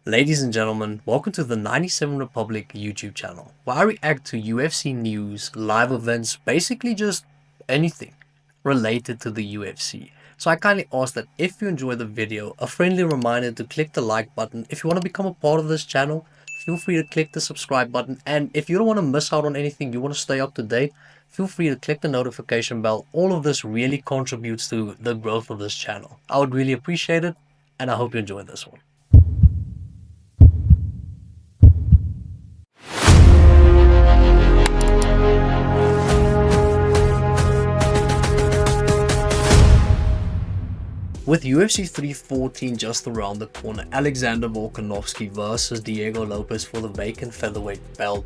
Ladies and gentlemen, welcome to the 97 Republic YouTube channel, where I react to UFC news, live events, basically just anything related to the UFC. So I kindly ask that if you enjoy the video, a friendly reminder to click the like button. If you want to become a part of this channel, feel free to click the subscribe button. And if you don't want to miss out on anything, you want to stay up to date, feel free to click the notification bell. All of this really contributes to the growth of this channel. I would really appreciate it, and I hope you enjoy this one. With UFC 314 just around the corner, Alexander Volkanovski versus Diego Lopes for the vacant featherweight belt.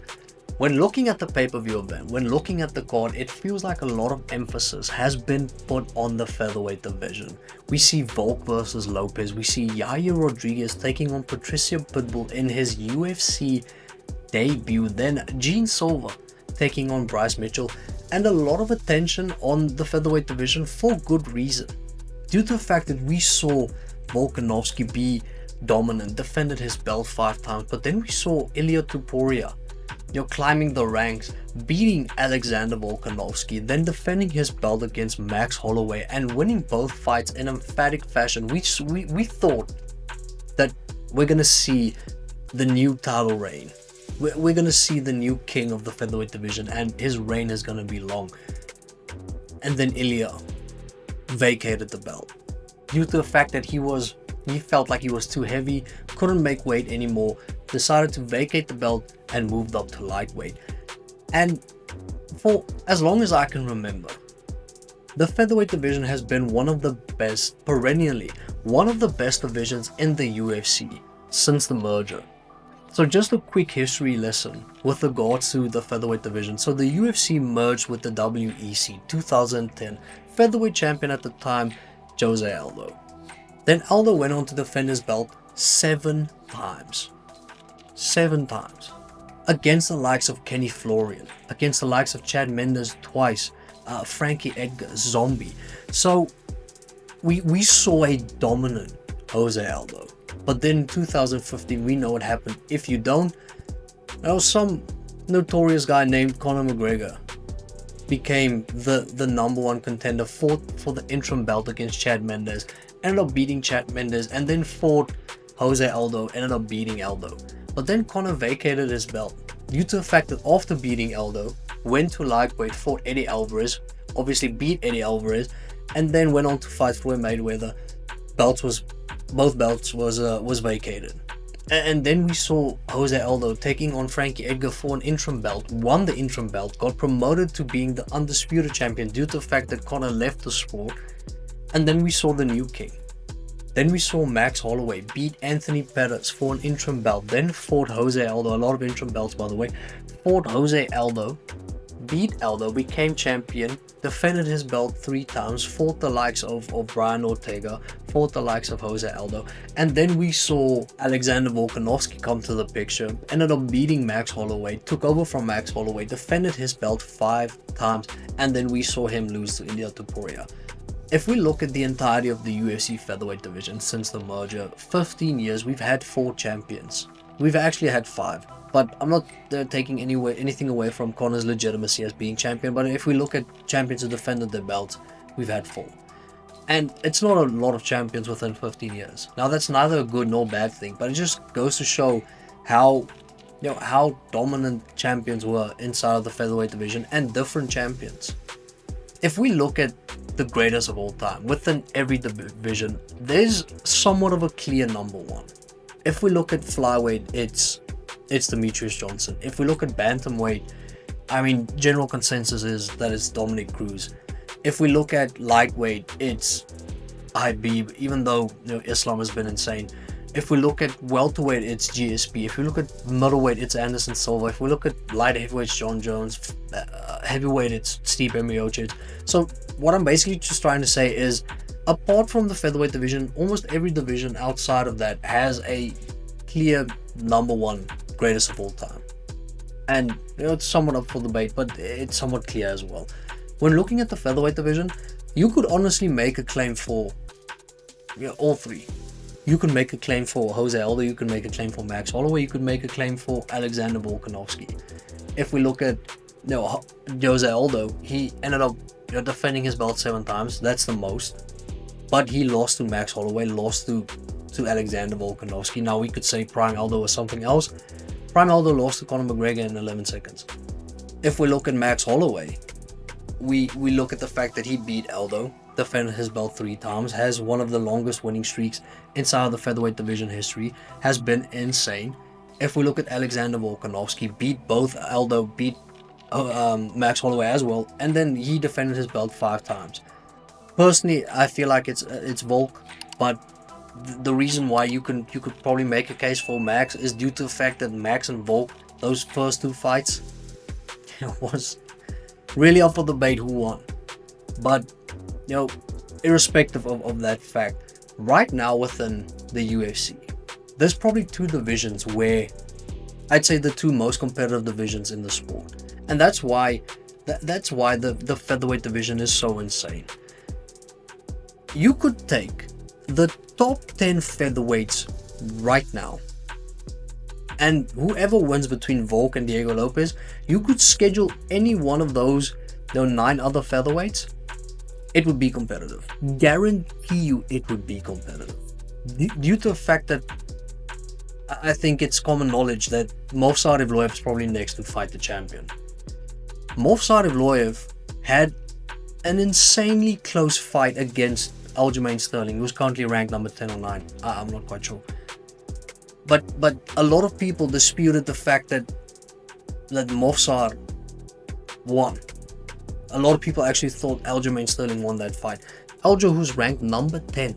When looking at the pay-per-view event, when looking at the card, it feels like a lot of emphasis has been put on the featherweight division. We see Volk versus Lopez, we see Yair Rodriguez taking on Patricio Pitbull in his UFC debut, then Gene Silva taking on Bryce Mitchell, and a lot of attention on the featherweight division for good reason. Due to the fact that we saw Volkanovski be dominant, defended his belt 5 times, but then we saw Ilia Topuria, climbing the ranks, beating Alexander Volkanovski, then defending his belt against Max Holloway and winning both fights in emphatic fashion. We thought that we're gonna see the new title reign. We're gonna see the new king of the featherweight division, and his reign is gonna be long. And then Ilia vacated the belt due to the fact that he felt like he was too heavy, couldn't make weight anymore, decided to vacate the belt and moved up to lightweight. And for as long as I can remember, the featherweight division has been one of the best, perennially one of the best divisions in the UFC since the merger. So just a quick history lesson with regards to the featherweight division. So the UFC merged with the WEC 2010. Featherweight champion at the time, Jose Aldo. Then Aldo went on to defend his belt 7 times. 7 times. Against the likes of Kenny Florian, against the likes of Chad Mendes twice, Frankie Edgar, Zombie. So we saw a dominant Jose Aldo. But then in 2015, we know what happened. If you don't, there was some notorious guy named Conor McGregor became the #1 contender, fought for the interim belt against Chad Mendes, ended up beating Chad Mendes, and then fought Jose Aldo, ended up beating Aldo. But then Conor vacated his belt due to the fact that after beating Aldo, went to lightweight, fought Eddie Alvarez, obviously beat Eddie Alvarez, and then went on to fight Floyd Mayweather. Both belts was vacated. And then we saw Jose Aldo taking on Frankie Edgar for an interim belt, won the interim belt, got promoted to being the undisputed champion due to the fact that Conor left the sport. And then we saw the new king. Then we saw Max Holloway beat Anthony Pettis for an interim belt, then fought Jose Aldo, a lot of interim belts by the way, fought Jose Aldo, beat Aldo, became champion, defended his belt 3 times, fought the likes of Brian Ortega, fought the likes of Jose Aldo, and then we saw Alexander Volkanovski come to the picture, ended up beating Max Holloway, took over from Max Holloway, defended his belt 5 times, and then we saw him lose to Ilia Topuria. If we look at the entirety of the UFC featherweight division since the merger, 15 years, we've had 4 champions. We've actually had 5. But I'm not taking anything away from Conor's legitimacy as being champion. But if we look at champions who defended their belts, we've had 4. And it's not a lot of champions within 15 years. Now that's neither a good nor bad thing, but it just goes to show how dominant champions were inside of the featherweight division and different champions. If we look at the greatest of all time, within every division, there's somewhat of a clear #1. If we look at flyweight, it's Demetrius Johnson. If we look at bantamweight, general consensus is that it's Dominic Cruz. If we look at lightweight, it's Habib, even though Islam has been insane. If we look at welterweight, it's GSP. If we look at middleweight, it's Anderson Silva. If we look at light heavyweight, John Jones. Heavyweight, it's Stipe Miocic. So what I'm basically just trying to say is, apart from the featherweight division, almost every division outside of that has a clear #1 greatest of all time. And it's somewhat up for debate, but it's somewhat clear as well. When looking at the featherweight division, you could honestly make a claim for all 3. You can make a claim for Jose Aldo, you can make a claim for Max Holloway, you could make a claim for Alexander Volkanovski. If we look at Jose Aldo, he ended up defending his belt 7 times. That's the most. But he lost to Max Holloway, lost to Alexander Volkanovski. Now we could say Prime Aldo was something else. Prime Aldo lost to Conor McGregor in 11 seconds. If we look at Max Holloway, we look at the fact that he beat Aldo, defended his belt 3 times, has one of the longest winning streaks inside of the featherweight division history, has been insane. If we look at Alexander Volkanovski, beat both Aldo, beat Max Holloway as well, and then he defended his belt 5 times. Personally, I feel like it's Volk, but the reason why you could probably make a case for Max is due to the fact that Max and Volk, those first 2 fights, was really up for debate who won. But irrespective of that fact, right now within the UFC, there's probably 2 divisions where I'd say the 2 most competitive divisions in the sport, and that's why the featherweight division is so insane. You could take the top 10 featherweights right now, and whoever wins between Volk and Diego Lopez, you could schedule any one of those 9 other featherweights, it would be competitive. Guarantee you it would be competitive. Due to the fact that I think it's common knowledge that Movsar Evloev is probably next to fight the champion. Movsar Evloev had an insanely close fight against Aljamain Sterling, who's currently ranked number 10 or 9. I'm not quite sure. But a lot of people disputed the fact that Movsar won. A lot of people actually thought Aljamain Sterling won that fight. Aljo, who's ranked number 10.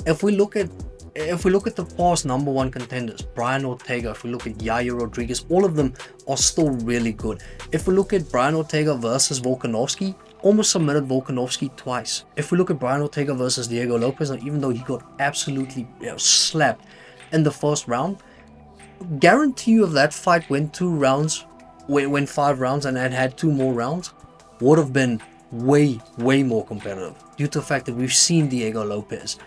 If we look at the past number 1 contenders, Brian Ortega, if we look at Yair Rodriguez, all of them are still really good. If we look at Brian Ortega versus Volkanovski, almost submitted Volkanovski twice. If we look at Brian Ortega versus Diego Lopez, even though he got absolutely slapped in the first round, guarantee you if that fight went 5 rounds and had 2 more rounds, would have been way more competitive, due to the fact that we've seen Diego Lopez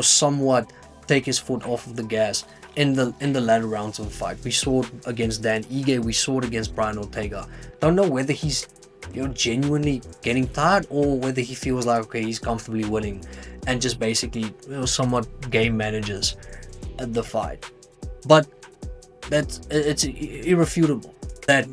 somewhat take his foot off of the gas in the latter rounds of the fight. We saw it against Dan Ige, we saw it against Brian Ortega. Don't know whether he's genuinely getting tired, or whether he feels like, okay, he's comfortably winning and just basically somewhat game manages the fight. But it's irrefutable that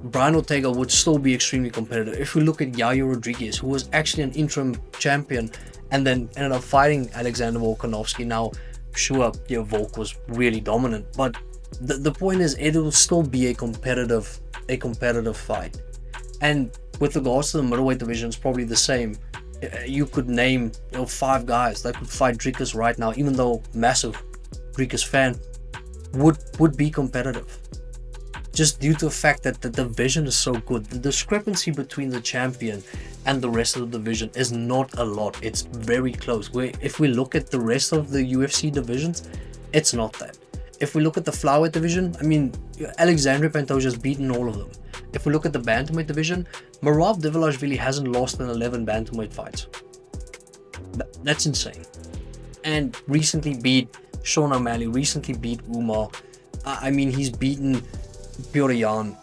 Brian Ortega would still be extremely competitive. If we look at Yair Rodriguez, who was actually an interim champion and then ended up fighting Alexander Volkanovski. Now, sure, Volk was really dominant, but the point is, it will still be a competitive fight. And with regards to the middleweight division, it's probably the same. You could name 5 guys that could fight Dricus right now, even though massive Dricus fan, would be competitive. Just due to the fact that the division is so good. The discrepancy between the champion and the rest of the division is not a lot. It's very close. If we look at the rest of the UFC divisions, it's not that. If we look at the flyweight division, Alexandre Pantoja has beaten all of them. If we look at the bantamweight division, Merab Dvalishvili hasn't lost in 11 bantamweight fights. That's insane. And recently beat Sean O'Malley, recently beat Umar. He's beaten Petr Yan.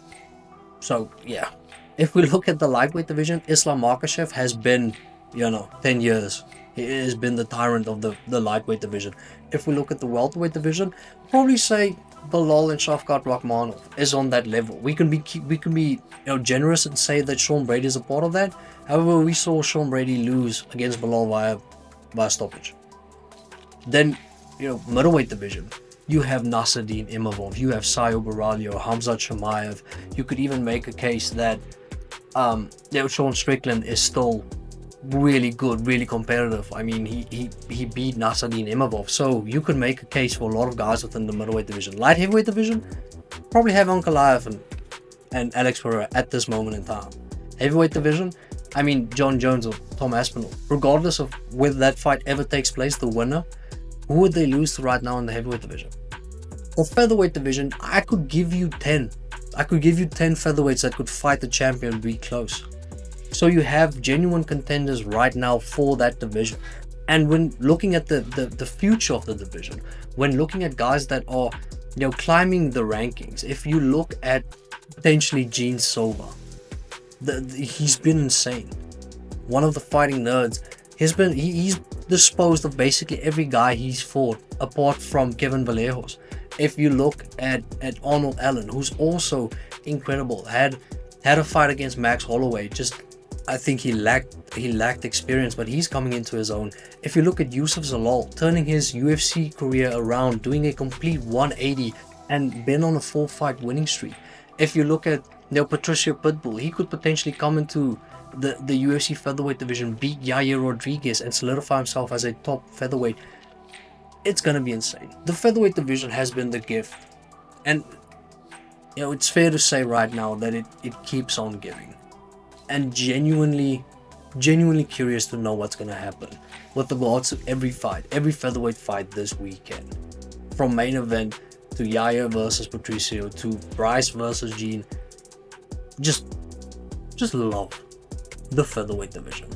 So yeah. If we look at the lightweight division, Islam Makhachev has been 10 years. He has been the tyrant of the lightweight division. If we look at the welterweight division, probably say Bilal and Shavkat Rakhmonov is on that level. We can be generous and say that Sean Brady is a part of that. However, we saw Sean Brady lose against Bilal via stoppage. Then middleweight division, you have Nasruddin Imavov, you have Sayo Baralio, Hamzat Shamaev. You could even make a case that Sean Strickland is still really good, really competitive. He beat Nasruddin Imavov. So you could make a case for a lot of guys within the middleweight division. Light heavyweight division, probably have Ankalaev and Alex Pereira at this moment in time. Heavyweight division, John Jones or Tom Aspinall. Regardless of whether that fight ever takes place, the winner, who would they lose to right now in the heavyweight division? For featherweight division, I could give you 10. I could give you 10 featherweights that could fight the champion and be close. So you have genuine contenders right now for that division. And when looking at the future of the division, when looking at guys that are, climbing the rankings, if you look at potentially Gene Silva, he's been insane. One of the fighting nerds. He's disposed of basically every guy he's fought apart from Kevin Vallejos. If you look at Arnold Allen, who's also incredible, had a fight against Max Holloway. Just, I think he lacked experience, but he's coming into his own. If you look at Yusuf Zalal, turning his UFC career around, doing a complete 180 and been on a 4-fight winning streak. If you look at Patricio Pitbull, he could potentially come into the UFC featherweight division, beat Yair Rodriguez, and solidify himself as a top featherweight. It's gonna be insane. The featherweight division has been the gift, and it's fair to say right now that it keeps on giving. And genuinely curious to know what's gonna happen with regards to every featherweight fight this weekend, from main event to Yair versus Patricio to Bryce versus Gene. Just love the featherweight division.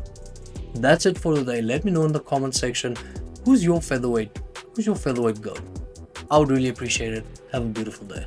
That's it for today. Let me know in the comment section who's your featherweight goat. I would really appreciate it. Have a beautiful day.